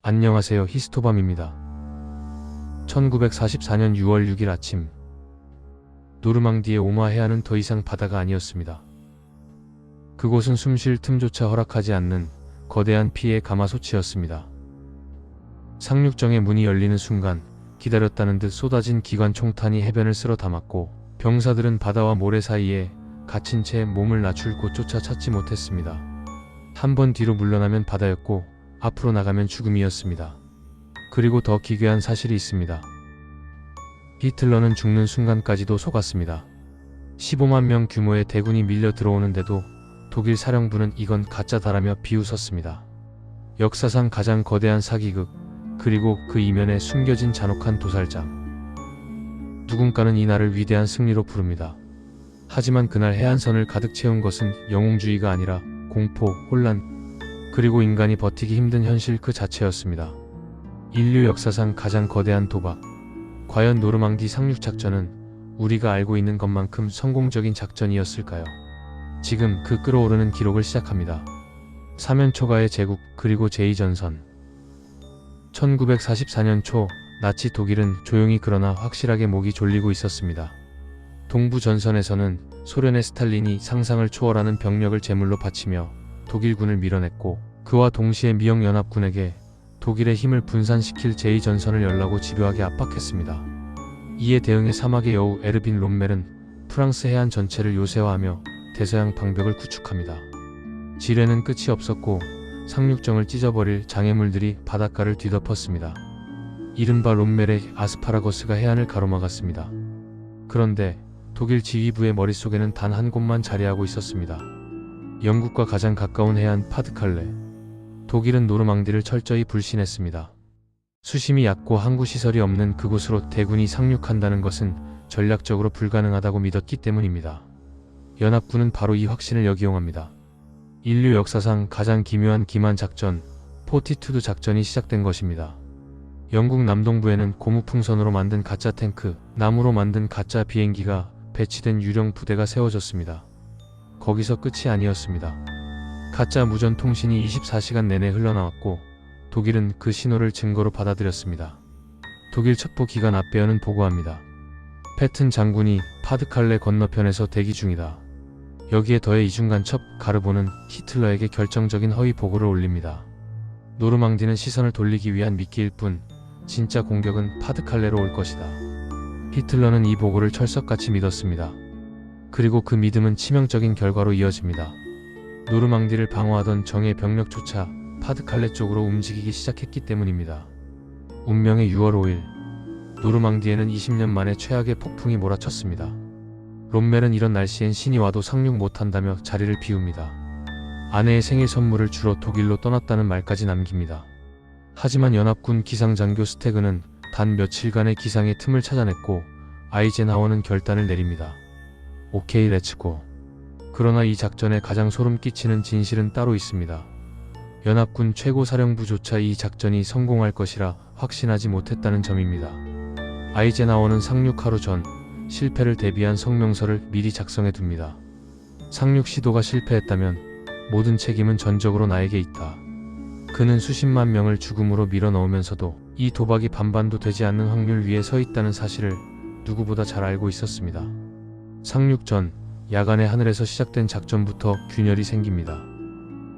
안녕하세요. 히스토밤입니다. 1944년 6월 6일 아침, 노르망디의 오마 해안은 더 이상 바다가 아니었습니다. 그곳은 숨쉴 틈조차 허락하지 않는 거대한 피해의 가마솥이었습니다. 상륙정의 문이 열리는 순간 기다렸다는 듯 쏟아진 기관 총탄이 해변을 쓸어 담았고, 병사들은 바다와 모래 사이에 갇힌 채 몸을 낮출 곳조차 찾지 못했습니다. 한 번 뒤로 물러나면 바다였고 앞으로 나가면 죽음이었습니다. 그리고 더 기괴한 사실이 있습니다. 히틀러는 죽는 순간까지도 속았습니다. 15만 명 규모의 대군이 밀려 들어오는데도 독일 사령부는 이건 가짜다라며 비웃었습니다. 역사상 가장 거대한 사기극, 그리고 그 이면에 숨겨진 잔혹한 도살장. 누군가는 이날을 위대한 승리로 부릅니다. 하지만 그날 해안선을 가득 채운 것은 영웅주의가 아니라 공포, 혼란, 그리고 인간이 버티기 힘든 현실 그 자체였습니다. 인류 역사상 가장 거대한 도박. 과연 노르망디 상륙작전은 우리가 알고 있는 것만큼 성공적인 작전이었을까요? 지금 그 끓어오르는 기록을 시작합니다. 사면초가의 제국, 그리고 제2전선. 1944년 초 나치 독일은 조용히 그러나 확실하게 목이 졸리고 있었습니다. 동부 전선에서는 소련의 스탈린이 상상을 초월하는 병력을 제물로 바치며 독일군을 밀어냈고, 그와 동시에 미영연합군에게 독일의 힘을 분산시킬 제2전선을 열라고 집요하게 압박했습니다. 이에 대응해 사막의 여우 에르빈 롬멜은 프랑스 해안 전체를 요새화하며 대서양 방벽을 구축합니다. 지뢰는 끝이 없었고 상륙정을 찢어버릴 장애물들이 바닷가를 뒤덮었습니다. 이른바 롬멜의 아스파라거스가 해안을 가로막았습니다. 그런데 독일 지휘부의 머릿속에는 단 한 곳만 자리하고 있었습니다. 영국과 가장 가까운 해안 파드칼레. 독일은 노르망디를 철저히 불신했습니다. 수심이 얕고 항구 시설이 없는 그곳으로 대군이 상륙한다는 것은 전략적으로 불가능하다고 믿었기 때문입니다. 연합군은 바로 이 확신을 역이용합니다. 인류 역사상 가장 기묘한 기만 작전, 포티투드 작전이 시작된 것입니다. 영국 남동부에는 고무풍선으로 만든 가짜 탱크, 나무로 만든 가짜 비행기가 배치된 유령 부대가 세워졌습니다. 거기서 끝이 아니었습니다. 가짜 무전 통신이 24시간 내내 흘러나왔고 독일은 그 신호를 증거로 받아들였습니다. 독일 첩보 기관 앞배어는 보고합니다. 패튼 장군이 파드칼레 건너편에서 대기 중이다. 여기에 더해 이중간 첩 가르보는 히틀러에게 결정적인 허위 보고를 올립니다. 노르망디는 시선을 돌리기 위한 미끼일 뿐 진짜 공격은 파드칼레로 올 것이다. 히틀러는 이 보고를 철석같이 믿었습니다. 그리고 그 믿음은 치명적인 결과로 이어집니다. 노르망디를 방어하던 정예 병력조차 파드칼레 쪽으로 움직이기 시작했기 때문입니다. 운명의 6월 5일, 노르망디에는 20년 만에 최악의 폭풍이 몰아쳤습니다. 롬멜은 이런 날씨엔 신이 와도 상륙 못한다며 자리를 비웁니다. 아내의 생일 선물을 주러 독일로 떠났다는 말까지 남깁니다. 하지만 연합군 기상장교 스테그는 단 며칠간의 기상의 틈을 찾아냈고 아이젠하워는 결단을 내립니다. 오케이, 렛츠고. 그러나 이 작전에 가장 소름 끼치는 진실은 따로 있습니다. 연합군 최고사령부조차 이 작전이 성공할 것이라 확신하지 못했다는 점입니다. 아이젠하워는 상륙 하루 전 실패를 대비한 성명서를 미리 작성해 둡니다. 상륙 시도가 실패했다면 모든 책임은 전적으로 나에게 있다. 그는 수십만 명을 죽음으로 밀어넣으면서도 이 도박이 반반도 되지 않는 확률 위에 서 있다는 사실을 누구보다 잘 알고 있었습니다. 상륙 전 야간의 하늘에서 시작된 작전부터 균열이 생깁니다.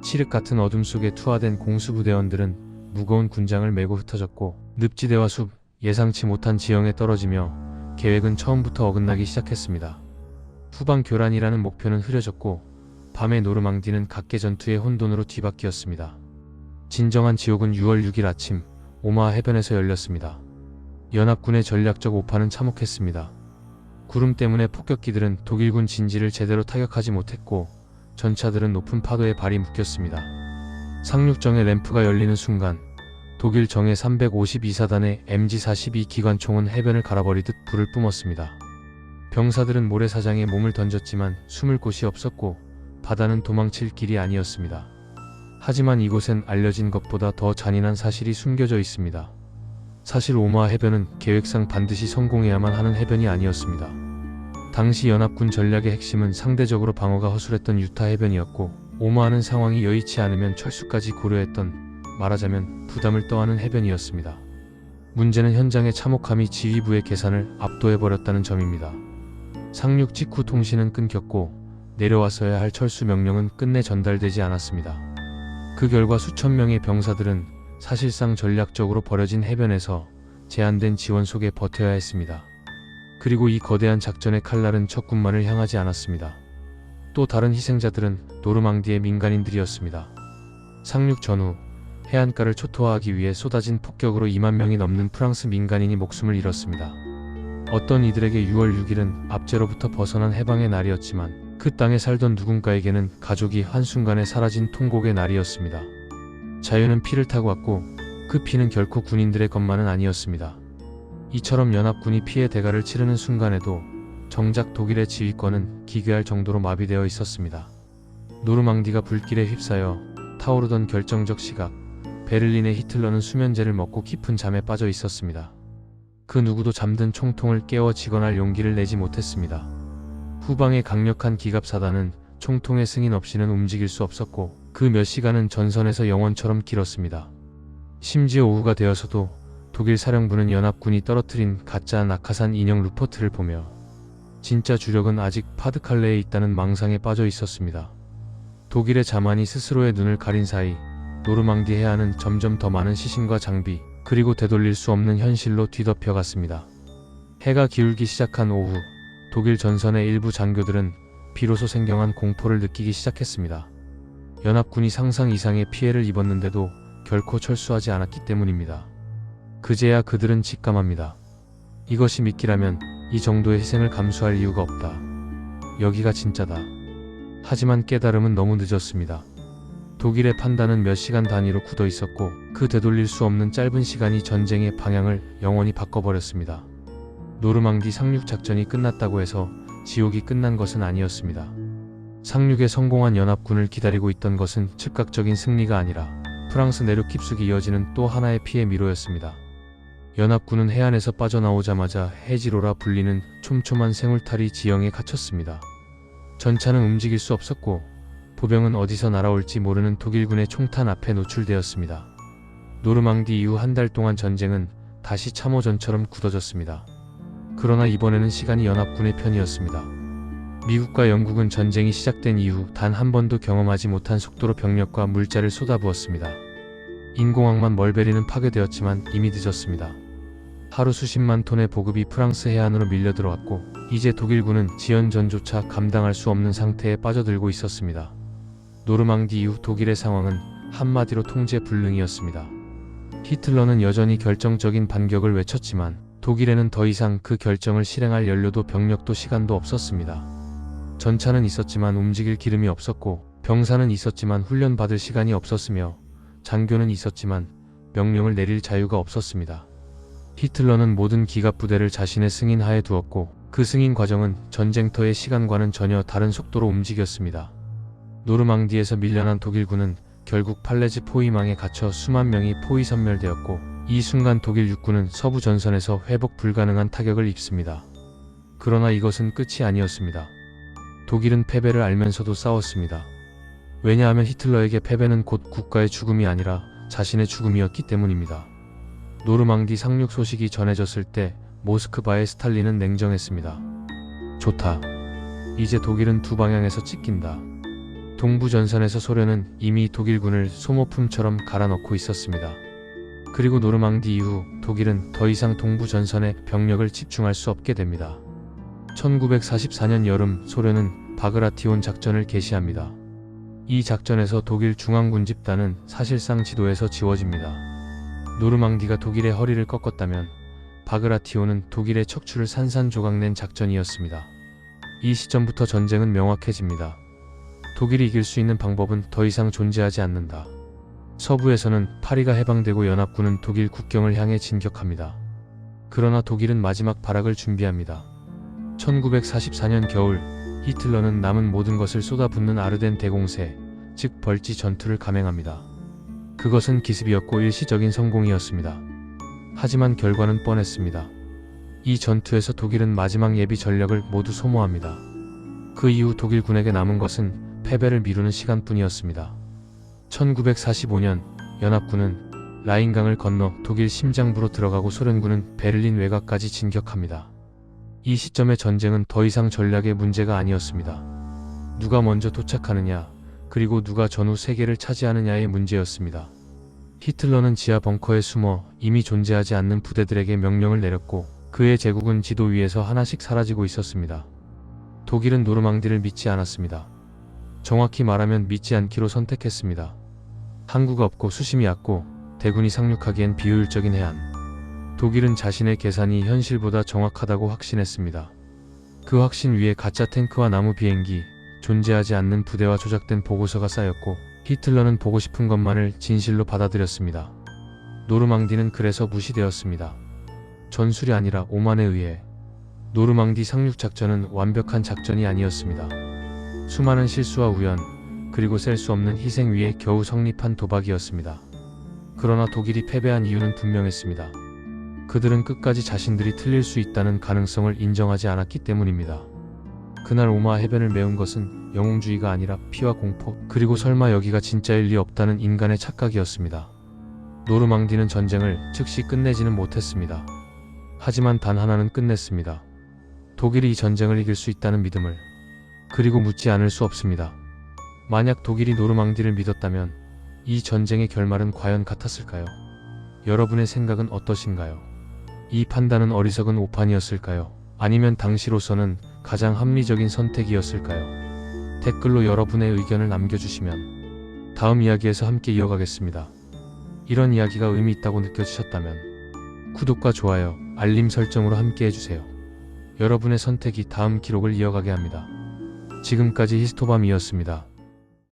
칠흑 같은 어둠 속에 투하된 공수부대원들은 무거운 군장을 메고 흩어졌고 늪지대와 숲, 예상치 못한 지형에 떨어지며 계획은 처음부터 어긋나기 시작했습니다. 후방 교란이라는 목표는 흐려졌고 밤의 노르망디는 각계 전투의 혼돈으로 뒤바뀌었습니다. 진정한 지옥은 6월 6일 아침 오마하 해변에서 열렸습니다. 연합군의 전략적 오판은 참혹했습니다. 구름 때문에 폭격기들은 독일군 진지를 제대로 타격하지 못했고 전차들은 높은 파도에 발이 묶였습니다. 상륙정의 램프가 열리는 순간 독일 정예 352사단의 MG-42 기관총은 해변을 갈아버리듯 불을 뿜었습니다. 병사들은 모래사장에 몸을 던졌지만 숨을 곳이 없었고 바다는 도망칠 길이 아니었습니다. 하지만 이곳엔 알려진 것보다 더 잔인한 사실이 숨겨져 있습니다. 사실 오마하 해변은 계획상 반드시 성공해야만 하는 해변이 아니었습니다. 당시 연합군 전략의 핵심은 상대적으로 방어가 허술했던 유타 해변이었고 오마하는 상황이 여의치 않으면 철수까지 고려했던 말하자면 부담을 떠안은 해변이었습니다. 문제는 현장의 참혹함이 지휘부의 계산을 압도해버렸다는 점입니다. 상륙 직후 통신은 끊겼고 내려왔어야 할 철수 명령은 끝내 전달되지 않았습니다. 그 결과 수천 명의 병사들은 사실상 전략적으로 버려진 해변에서 제한된 지원 속에 버텨야 했습니다. 그리고 이 거대한 작전의 칼날은 적군만을 향하지 않았습니다. 또 다른 희생자들은 노르망디의 민간인들이었습니다. 상륙 전후 해안가를 초토화하기 위해 쏟아진 폭격으로 2만 명이 넘는 프랑스 민간인이 목숨을 잃었습니다. 어떤 이들에게 6월 6일은 압제로부터 벗어난 해방의 날이었지만 그 땅에 살던 누군가에게는 가족이 한순간에 사라진 통곡의 날이었습니다. 자유는 피를 타고 왔고 그 피는 결코 군인들의 것만은 아니었습니다. 이처럼 연합군이 피의 대가를 치르는 순간에도 정작 독일의 지휘권은 기괴할 정도로 마비되어 있었습니다. 노르망디가 불길에 휩싸여 타오르던 결정적 시각, 베를린의 히틀러는 수면제를 먹고 깊은 잠에 빠져 있었습니다. 그 누구도 잠든 총통을 깨워 직언할 용기를 내지 못했습니다. 후방의 강력한 기갑사단은 총통의 승인 없이는 움직일 수 없었고 그 몇 시간은 전선에서 영원처럼 길었습니다. 심지어 오후가 되어서도 독일 사령부는 연합군이 떨어뜨린 가짜 낙하산 인형 루퍼트를 보며 진짜 주력은 아직 파드칼레에 있다는 망상에 빠져 있었습니다. 독일의 자만이 스스로의 눈을 가린 사이 노르망디 해안은 점점 더 많은 시신과 장비, 그리고 되돌릴 수 없는 현실로 뒤덮여 갔습니다. 해가 기울기 시작한 오후, 독일 전선의 일부 장교들은 비로소 생경한 공포를 느끼기 시작했습니다. 연합군이 상상 이상의 피해를 입었는데도 결코 철수하지 않았기 때문입니다. 그제야 그들은 직감합니다. 이것이 미끼라면 이 정도의 희생을 감수할 이유가 없다. 여기가 진짜다. 하지만 깨달음은 너무 늦었습니다. 독일의 판단은 몇 시간 단위로 굳어 있었고 그 되돌릴 수 없는 짧은 시간이 전쟁의 방향을 영원히 바꿔버렸습니다. 노르망디 상륙 작전이 끝났다고 해서 지옥이 끝난 것은 아니었습니다. 상륙에 성공한 연합군을 기다리고 있던 것은 즉각적인 승리가 아니라 프랑스 내륙 깊숙이 이어지는 또 하나의 피해 미로였습니다. 연합군은 해안에서 빠져나오자마자 해지로라 불리는 촘촘한 생울타리 지형에 갇혔습니다. 전차는 움직일 수 없었고 보병은 어디서 날아올지 모르는 독일군의 총탄 앞에 노출되었습니다. 노르망디 이후 한 달 동안 전쟁은 다시 참호전처럼 굳어졌습니다. 그러나 이번에는 시간이 연합군의 편이었습니다. 미국과 영국은 전쟁이 시작된 이후 단 한 번도 경험하지 못한 속도로 병력과 물자를 쏟아부었습니다. 인공항만 멀베리는 파괴되었지만 이미 늦었습니다. 하루 수십만 톤의 보급이 프랑스 해안으로 밀려 들어왔고 이제 독일군은 지연전조차 감당할 수 없는 상태에 빠져들고 있었습니다. 노르망디 이후 독일의 상황은 한마디로 통제불능이었습니다. 히틀러는 여전히 결정적인 반격을 외쳤지만 독일에는 더 이상 그 결정을 실행할 연료도 병력도 시간도 없었습니다. 전차는 있었지만 움직일 기름이 없었고 병사는 있었지만 훈련받을 시간이 없었으며 장교는 있었지만 명령을 내릴 자유가 없었습니다. 히틀러는 모든 기갑부대를 자신의 승인하에 두었고 그 승인 과정은 전쟁터의 시간과는 전혀 다른 속도로 움직였습니다. 노르망디에서 밀려난 독일군은 결국 팔레즈 포위망에 갇혀 수만 명이 포위 섬멸되었고 이 순간 독일 육군은 서부 전선에서 회복 불가능한 타격을 입습니다. 그러나 이것은 끝이 아니었습니다. 독일은 패배를 알면서도 싸웠습니다. 왜냐하면 히틀러에게 패배는 곧 국가의 죽음이 아니라 자신의 죽음이었기 때문입니다. 노르망디 상륙 소식이 전해졌을 때 모스크바의 스탈린은 냉정했습니다. 좋다. 이제 독일은 두 방향에서 찢긴다. 동부 전선에서 소련은 이미 독일군을 소모품처럼 갈아넣고 있었습니다. 그리고 노르망디 이후 독일은 더 이상 동부 전선에 병력을 집중할 수 없게 됩니다. 1944년 여름 소련은 바그라티온 작전을 개시합니다. 이 작전에서 독일 중앙군 집단은 사실상 지도에서 지워집니다. 노르망디가 독일의 허리를 꺾었다면 바그라티온은 독일의 척추를 산산조각낸 작전이었습니다. 이 시점부터 전쟁은 명확해집니다. 독일이 이길 수 있는 방법은 더 이상 존재하지 않는다. 서부에서는 파리가 해방되고 연합군은 독일 국경을 향해 진격합니다. 그러나 독일은 마지막 발악을 준비합니다. 1944년 겨울 히틀러는 남은 모든 것을 쏟아붓는 아르덴 대공세, 즉 벌지 전투를 감행합니다. 그것은 기습이었고 일시적인 성공이었습니다. 하지만 결과는 뻔했습니다. 이 전투에서 독일은 마지막 예비 전력을 모두 소모합니다. 그 이후 독일군에게 남은 것은 패배를 미루는 시간뿐이었습니다. 1945년 연합군은 라인강을 건너 독일 심장부로 들어가고 소련군은 베를린 외곽까지 진격합니다. 이 시점의 전쟁은 더 이상 전략의 문제가 아니었습니다. 누가 먼저 도착하느냐, 그리고 누가 전후 세계를 차지하느냐의 문제였습니다. 히틀러는 지하 벙커에 숨어 이미 존재하지 않는 부대들에게 명령을 내렸고 그의 제국은 지도 위에서 하나씩 사라지고 있었습니다. 독일은 노르망디를 믿지 않았습니다. 정확히 말하면 믿지 않기로 선택했습니다. 항구가 없고 수심이 얕고 대군이 상륙하기엔 비효율적인 해안. 독일은 자신의 계산이 현실보다 정확하다고 확신했습니다. 그 확신 위에 가짜 탱크와 나무 비행기, 존재하지 않는 부대와 조작된 보고서가 쌓였고 히틀러는 보고 싶은 것만을 진실로 받아들였습니다. 노르망디는 그래서 무시되었습니다. 전술이 아니라 오만에 의해. 노르망디 상륙작전은 완벽한 작전이 아니었습니다. 수많은 실수와 우연, 그리고 셀 수 없는 희생 위에 겨우 성립한 도박이었습니다. 그러나 독일이 패배한 이유는 분명했습니다. 그들은 끝까지 자신들이 틀릴 수 있다는 가능성을 인정하지 않았기 때문입니다. 그날 오마 해변을 메운 것은 영웅주의가 아니라 피와 공포, 그리고 설마 여기가 진짜일 리 없다는 인간의 착각이었습니다. 노르망디는 전쟁을 즉시 끝내지는 못했습니다. 하지만 단 하나는 끝냈습니다. 독일이 이 전쟁을 이길 수 있다는 믿음을. 그리고 묻지 않을 수 없습니다. 만약 독일이 노르망디를 믿었다면 이 전쟁의 결말은 과연 같았을까요? 여러분의 생각은 어떠신가요? 이 판단은 어리석은 오판이었을까요? 아니면 당시로서는 가장 합리적인 선택이었을까요? 댓글로 여러분의 의견을 남겨주시면 다음 이야기에서 함께 이어가겠습니다. 이런 이야기가 의미 있다고 느껴지셨다면 구독과 좋아요, 알림 설정으로 함께 해주세요. 여러분의 선택이 다음 기록을 이어가게 합니다. 지금까지 히스토밤이었습니다.